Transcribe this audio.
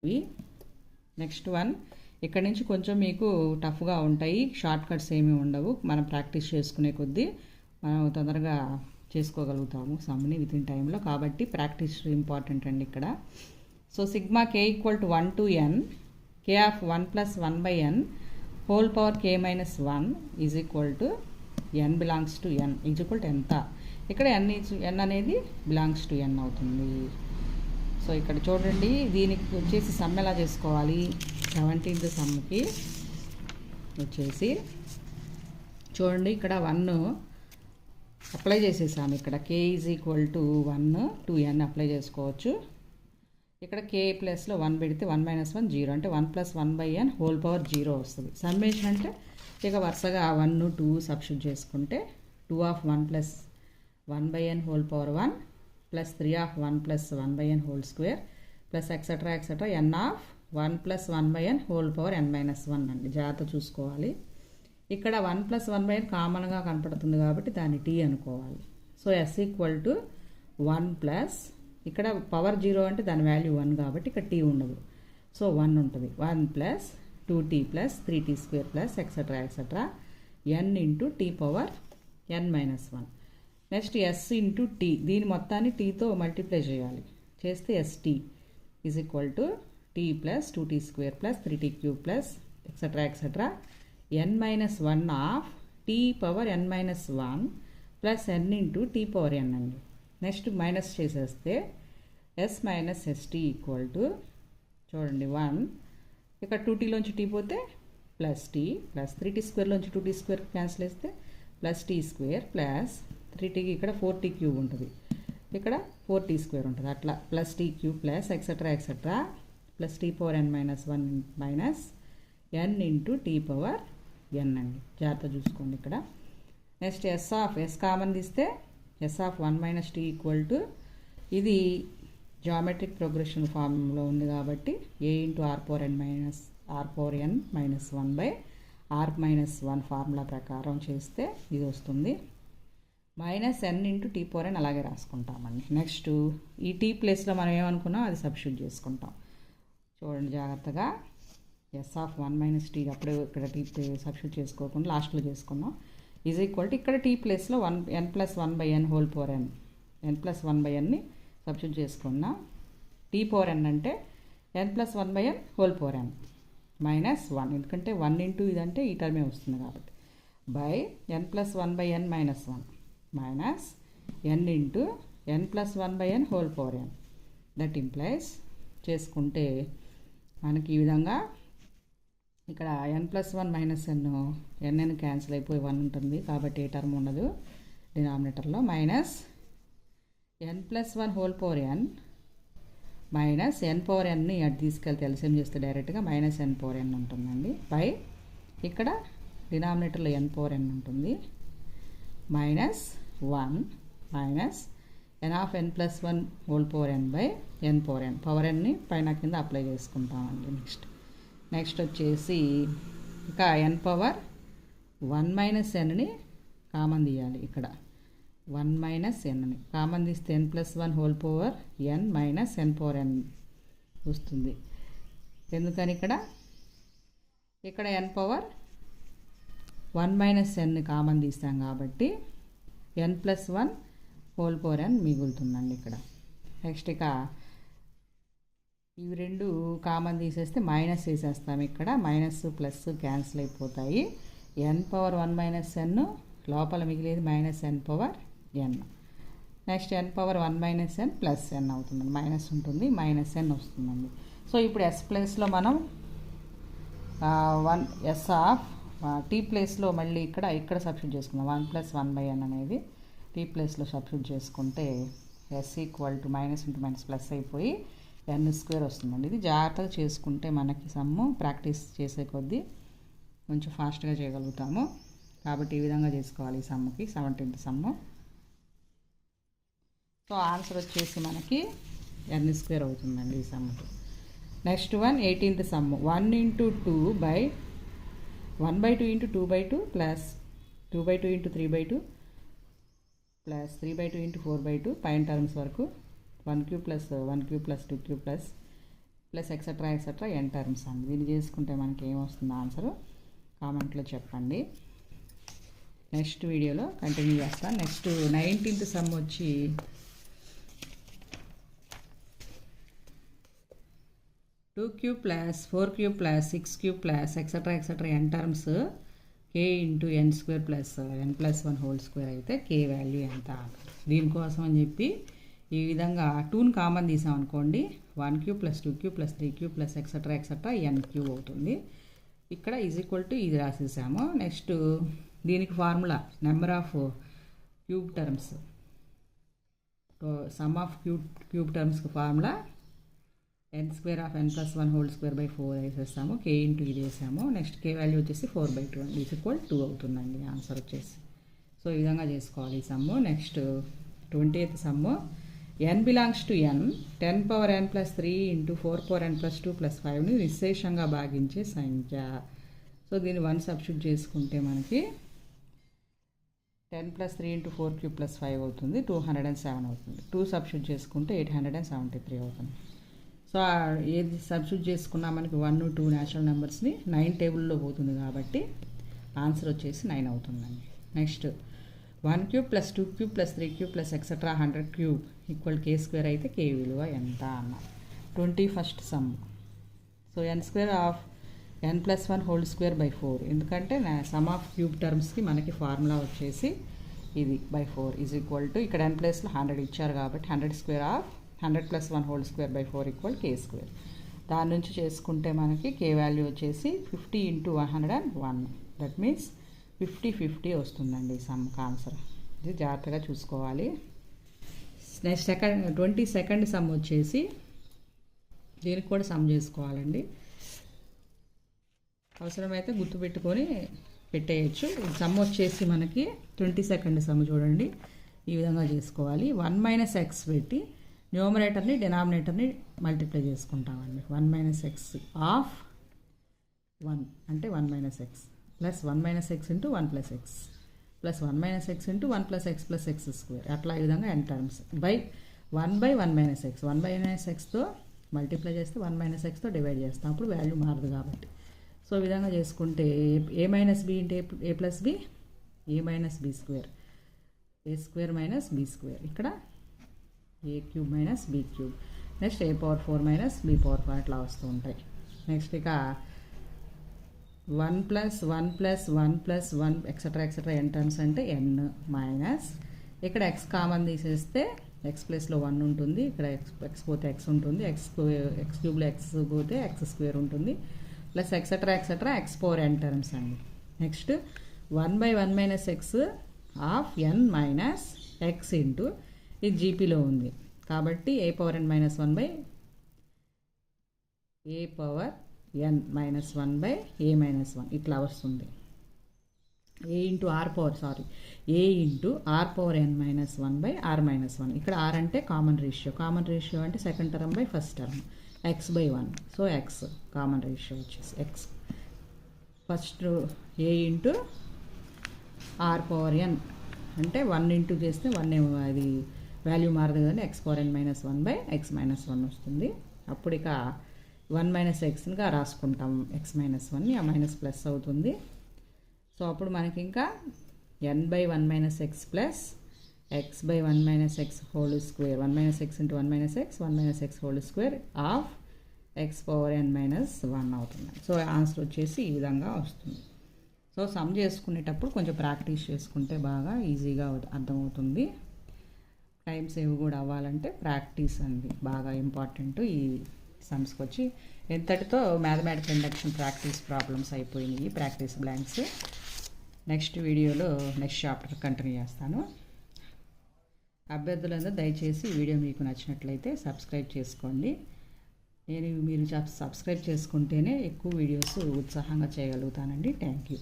ఇవి next one ఇక్కడ నుంచి కొంచెం మీకు టఫ్గా ఉంటాయి, షార్ట్ కట్స్ ఏమీ ఉండవు. మనం ప్రాక్టీస్ చేసుకునే కొద్దీ మనం తొందరగా చేసుకోగలుగుతాము సమ్ని విత్ ఇన్ టైంలో. కాబట్టి ప్రాక్టీస్ ఇంపార్టెంట్ అండి ఇక్కడ. So sigma k equal to 1 to n k of 1 + 1/n whole power k - 1 is equal to n belongs to n is equal to ఎంత. ఇక్కడ n అనేది బిలాంగ్స్ టు n అవుతుంది. So ఇక్కడ చూడండి, దీనికి వచ్చేసి సమ్ ఎలా చేసుకోవాలి. 17th సమ్కి వచ్చేసి చూడండి, ఇక్కడ 1 అప్లై చేసేసాము. ఇక్కడ k is equal to 1 to n apply చేసుకోవచ్చు. ఇక్కడ k ప్లస్లో 1 పెడితే 1 - 1 0, అంటే 1 + 1/n హోల్ పవర్ 0 వస్తుంది. సమ్మేషన్ అంటే ఇక వరుసగా 1 2 సబ్స్టిట్యూట్ చేసుకుంటే 2 of 1 + 1/n whole power 1 plus 3 of 1 + 1/n whole square plus etcetera n of 1 + 1/n whole power n - 1 అండి. జాగ్రత్త చూసుకోవాలి. ఇక్కడ 1 + 1/n కామన్గా కనపడుతుంది కాబట్టి దాన్ని t అనుకోవాలి. So s equal to 1 plus ఇక్కడ పవర్ 0 అంటే దాని వాల్యూ 1 కాబట్టి ఇక్కడ t ఉండదు. సో 1 ఉంటుంది. 1 plus 2t plus 3t² plus etcetera n into t power n - 1. Next s into t, దీని మొత్తాన్ని tతో మల్టిప్లై చేయాలి. చేస్తే st is equal to t plus 2t² plus 3t³ plus etcetera n - 1 of t power n - 1 plus n into t power n అండి. Next minus చేసేస్తే s minus st equal to చూడండి 1, ఇక్కడ 2tలోంచి t పోతే plus t plus 3t² 2t² cancel చేస్తే plus t² plus 3tకి ఇక్కడ 4t³ ఉంటుంది, ఇక్కడ 4t² ఉంటుంది. అట్లా plus t³ plus etcetera plus t power n - 1 minus n into t power n అండి. జాగ్రత్త చూసుకోండి ఇక్కడ. నెక్స్ట్ s కామన్ తీస్తే s of 1 - t equal to, ఇది జామెట్రిక్ ప్రోగ్రెషన్ ఫార్మ్లో ఉంది కాబట్టి a into r power n - 1/r - 1 formula ప్రకారం చేస్తే ఇది వస్తుంది. Minus n into t power n అలాగే రాసుకుంటామండి. నెక్స్ట్ ఈ t ప్లేస్లో మనం ఏమనుకున్నాం అది సబ్స్టిట్యూట్ చేసుకుంటాం. చూడండి జాగ్రత్తగా, s ఆఫ్ 1 - t అప్పుడే ఇక్కడ t సబ్స్టిట్యూట్ చేసుకోకుండా లాస్ట్లో చేసుకున్నాం. ఈజ్ ఈక్వల్ టు ఇక్కడ t ప్లేస్లో n + 1/n whole power n + 1/nని సబ్స్టిట్యూట్ చేసుకున్నాం. t పవర్ n అంటే n + 1/n whole power n minus 1, ఎందుకంటే 1 ఇంటూ ఇదంటే ఈ టర్మే వస్తుంది కాబట్టి, by n + 1/n - 1 minus n into n + 1/n whole power n. That implies చేసుకుంటే మనకి ఈ విధంగా ఇక్కడ n + 1 - n క్యాన్సిల్ అయిపోయి 1 ఉంటుంది కాబట్టి ఏ టర్మ్ ఉండదు డినామినేటర్లో. Minus n + 1 whole power n minus n power nని అటు తీసుకెళ్తే ఎల్సిఎం చేస్తే డైరెక్ట్గా మైనస్ n పవర్ n ఉంటుందండి. పై ఇక్కడ డినామినేటర్లో n పవర్ n ఉంటుంది minus 1 minus n of n + 1 whole power n by n power n. Power nని పైన కింద అప్లై చేసుకుంటామండి. నెక్స్ట్ వచ్చేసి ఇక n పవర్ 1 - nని కామన్ తీయాలి. ఇక్కడ 1 - nని కామన్ తీస్తే n + 1 whole power n minus n power n వస్తుంది. ఎందుకని ఇక్కడ n పవర్ 1 - nని కామన్ తీస్తాం కాబట్టి n + 1 హోల్ పవర్ n మిగులుతుందండి ఇక్కడ. నెక్స్ట్ ఇక ఇవి రెండు కామన్ తీసేస్తే మైనస్ వేసేస్తాం. ఇక్కడ మైనస్ ప్లస్ క్యాన్సిల్ అయిపోతాయి. n పవర్ 1 - n లోపల మిగిలేది minus n power n. Next n power 1 - n plus n అవుతుంది, మైనస్ ఉంటుంది, మైనస్ n వస్తుందండి. సో ఇప్పుడు s ప్లేస్లో మనం s ఆఫ్ t ప్లేస్లో మళ్ళీ ఇక్కడ సబ్స్టిట్యూట్ చేసుకుందాం. 1 + 1/n అనేది t ప్లేస్లో సబ్స్టిట్యూట్ చేసుకుంటే s equal to minus into minus plus అయిపోయి n² వస్తుందండి. ఇది జాగ్రత్తగా చేసుకుంటే మనకి సమ్ము ప్రాక్టీస్ చేసే కొద్దీ కొంచెం ఫాస్ట్గా చేయగలుగుతాము. కాబట్టి ఈ విధంగా చేసుకోవాలి ఈ సమ్ముకి. 17th sum. సో ఆన్సర్ వచ్చేసి మనకి n² అవుతుందండి ఈ సమ్ముకి. నెక్స్ట్ వన్ 18th సమ్ము. 1 into 2 by 1/2 into 2/2 plus 2/2 into 3/2 plus 3/2 into 4/2 పైన టర్మ్స్ వరకు 1³ plus 1³ plus 2³ plus plus etcetera n terms అండి. దీన్ని చేసుకుంటే మనకి ఏమొస్తుంది ఆన్సర్ కామెంట్లో చెప్పండి. నెక్స్ట్ వీడియోలో కంటిన్యూ చేస్తాను. నెక్స్ట్ 19th సమ్ వచ్చి 2³ plus 4³ plus 6³ plus etcetera n terms k into n² plus n+1² అయితే k వాల్యూ ఎంత. దీనికోసం అని చెప్పి ఈ విధంగా 2ని కామన్ తీసామనుకోండి 1³ plus 2³ plus 3³ plus etcetera n³ అవుతుంది. ఇక్కడ = ఇది రాసేసాము. నెక్స్ట్ దీనికి formula number of cube terms, sum of cube టర్మ్స్కి ఫార్ములా n² ఆఫ్ n+1² 4 వేసేస్తాము. k ఇంటూ ఇది వేసాము. నెక్స్ట్ k వాల్యూ వచ్చేసి 4/2 అండి. = 2 అవుతుందండి ఆన్సర్ వచ్చేసి. సో ఈ విధంగా చేసుకోవాలి ఈ sum. Next 20th sum n belongs to n 10^n+3 into 4^n+2 + 5ని నిశ్శేషంగా భాగించే సంఖ్య. సో దీన్ని 1 సబ్స్టిట్యూట్ చేసుకుంటే మనకి 10+3 ఇంటూ 4³ + 5 అవుతుంది, 207 అవుతుంది. 2 సబ్స్టిట్యూట్ చేసుకుంటే 873 అవుతుంది. సో ఏది సబ్స్టిట్యూట్ చేసుకున్నా మనకి 1, 2 న్యాచురల్ నెంబర్స్ని 9 టేబుల్లో పోతుంది కాబట్టి ఆన్సర్ వచ్చేసి 9 అవుతుందండి. Next 1³ plus 2³ plus 3³ plus etcetera 100³ = k² అయితే k విలువ ఎంత అన్న. 21st some. So n² of n+1² 4 ఎందుకంటే సమ్ ఆఫ్ క్యూబ్ టర్మ్స్కి మనకి ఫార్ములా వచ్చేసి ఇది /4 = ఇక్కడ n ప్లేస్లో 100 ఇచ్చారు కాబట్టి 100² ఆఫ్ 100+1² 4 = k². దాని నుంచి చేసుకుంటే మనకి k వాల్యూ వచ్చేసి 50 × 101. దట్ మీన్స్ 50 వస్తుందండి ఈ సమ్కి ఆన్సర్. ఇది జాగ్రత్తగా చూసుకోవాలి. నెక్స్ట్ 22nd సమ్ వచ్చేసి దీనికి కూడా సమ్ చేసుకోవాలండి. అవసరమైతే గుర్తుపెట్టుకొని పెట్టేయచ్చు. సమ్ వచ్చేసి మనకి 22nd సమ్ చూడండి ఈ విధంగా చేసుకోవాలి. 1 - x పెట్టి న్యూమరేటర్ని డినామినేటర్ని మల్టిప్లై చేసుకుంటామండి. 1 - x ఆఫ్ 1 అంటే 1 - x plus 1 - x into 1 + x plus 1 - x into 1 + x plus x². అట్లా ఈ విధంగా n టర్మ్స్ బై 1/1 - x 1 - xతో మల్టిప్లై చేస్తే 1 - xతో డివైడ్ చేస్తాం. అప్పుడు వాల్యూ మారదు కాబట్టి. సో ఈ విధంగా చేసుకుంటే a - b into a + b a - b² a² - b². ఇక్కడ a³ - b³. Next a⁴ - b⁴ అట్లా వస్తూ ఉంటాయి. నెక్స్ట్ ఇక 1 + 1 + 1 + 1 ఎక్సెట్రా n టర్మ్స్ అంటే n మైనస్ ఇక్కడ x కామన్ తీసేస్తే x ప్లేస్లో 1 ఉంటుంది, ఇక్కడ x పోతే x ఉంటుంది, x³ x పోతే x² ఉంటుంది, ప్లస్ ఎక్సెట్రా x⁴n టర్మ్స్ అండి. Next 1/1 - x of n minus x into ఇది జీపీలో ఉంది కాబట్టి a⁴n - 1/a⁴n - 1/a-1 ఇట్లా వస్తుంది. a into r⁴n - 1/r-1. ఇక్కడ r అంటే కామన్ రేషియో అంటే second term by first term x/1. So x common ratio వచ్చేసి x first a into r⁴n అంటే 1 ఇంటూ చేస్తే 1 అది వాల్యూ మారదు కదండి. x⁴n - 1/x-1 వస్తుంది. అప్పుడు ఇక 1 - xగా రాసుకుంటాం x-1ని, ఆ మైనస్ ప్లస్ అవుతుంది. సో అప్పుడు మనకి ఇంకా n/1 - x plus x/1 - x whole square 1 - x into 1 - x 1 - x whole square of x⁴n - 1 అవుతుంది. సో ఆన్సర్ వచ్చేసి ఈ విధంగా వస్తుంది. సో సమ్ చేసుకునేటప్పుడు కొంచెం ప్రాక్టీస్ చేసుకుంటే బాగా ఈజీగా అర్థమవుతుంది. టైం సేవ్ కూడా అవ్వాలంటే ప్రాక్టీస్ అండి బాగా ఇంపార్టెంట్. ఈ సమ్స్కి వచ్చి ఎంతటితో మ్యాథమెటికల్ ఇండక్షన్ ప్రాక్టీస్ ప్రాబ్లమ్స్ అయిపోయినాయి, ప్రాక్టీస్ బ్లాంక్స్. నెక్స్ట్ వీడియోలో నెక్స్ట్ చాప్టర్ కంటిన్యూ చేస్తాను. అభ్యర్థులందరూ దయచేసి ఈ వీడియో మీకు నచ్చినట్లయితే సబ్స్క్రైబ్ చేసుకోండి. మీరు సబ్స్క్రైబ్ చేసుకుంటేనే ఎక్కువ వీడియోస్ ఉత్సాహంగా చేయగలుగుతానండి. Thank you.